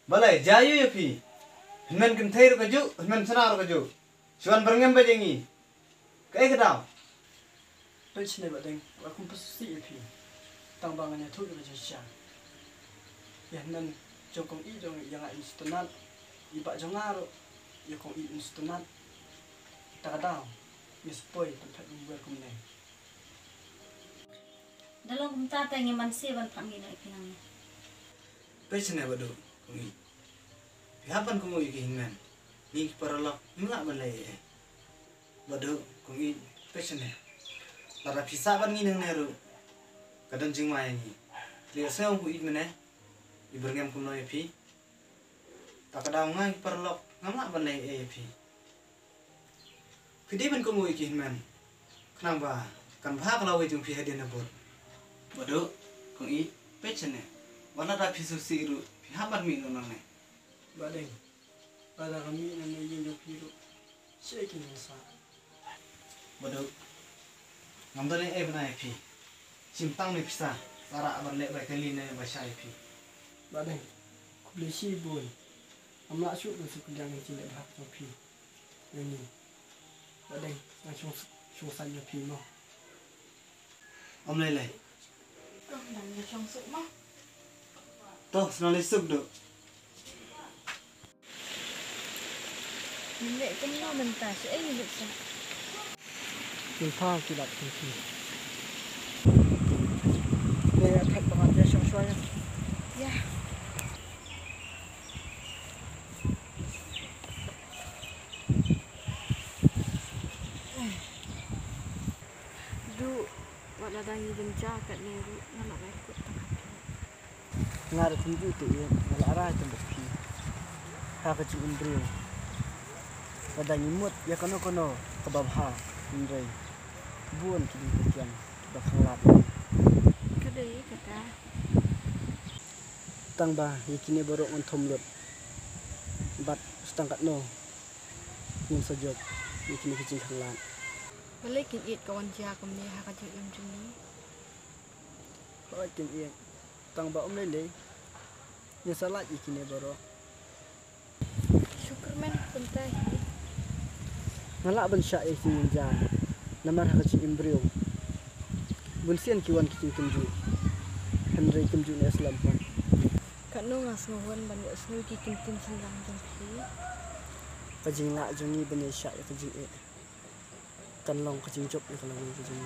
Balai jayu ya pi. Hmen kin thai ro kaju, hmen sana ro kaju. Chuan berngem ba jengi. Kai kedau. Pech ne badeng, aku pasti pi. Tang bangannya tu juga jasa. Ya nan jokong I jong yang instonat. Iba jongaro, ya kong I instonat. Takadau, ya spoil tempat membuat kumne. Dalam kumta tanya mansi ban pangina ikinang. Pech ne badu kungi. Pihapan kungu iki hmen. Ni paralak ngak balai. Badu kungi pech ne. Lara pisa ban ngi nang neru. Kadang jing mai ngi. Liya seong ku it mene. Iberngem kumno pi. Takadau ngai paralak ngak balai pi. Kidi ban kungu iki hmen. Kenang ba kan bha kalau jung pi hadian abot. Badu kungi pech ne. Wala da pisu siru pihapan mi nang ne. Badeng, pada kami nan yung piro. Shaking sa. Badu ngamdane bana pi. Simpang ni pisa. Tara abar le ba kali ne ba shai pi. Badeng, kublesi bun. Amla syuk do su kudang ci le hak to pi. Ni. Badeng, langsung san yo pi mo. Om le le. Oh, dan yo chong suk mah. To senali suk do. Nek kenal mentas, ini bisa. Yung pa kilat ng pi. Kaya kahit mga dyan siyang suwaya. Ya. Du, wala dangi benca kat neru, nala ikut tengah. Ngara tunju itu ya, malara itu pi. Haka ci umbriyo. Kadang imut ya kono kebabha indrai. Buon kini kekian bakhalat. Kadai kata. Tang ba yakini baru on thomlot. Bat stangkat no. Nim sajok yakini kecing khalat. Balik kin it kawan sia kamne haka ci umjuni. Hoi kin iya. Tang ba lele. Ya salat yakini baru. Syukurman pentai. Ngalak ban syak yakini jan. Namar haka ci embryo. Bunsian kiwan kicing kenju. Henry kenju ni Islam pun. Kanu ngas ngawan banyak snu ki kintin senang jengki. Kajing lak jungi bani syak ya kajing e. Kan long kajing jok ya kalau kajing.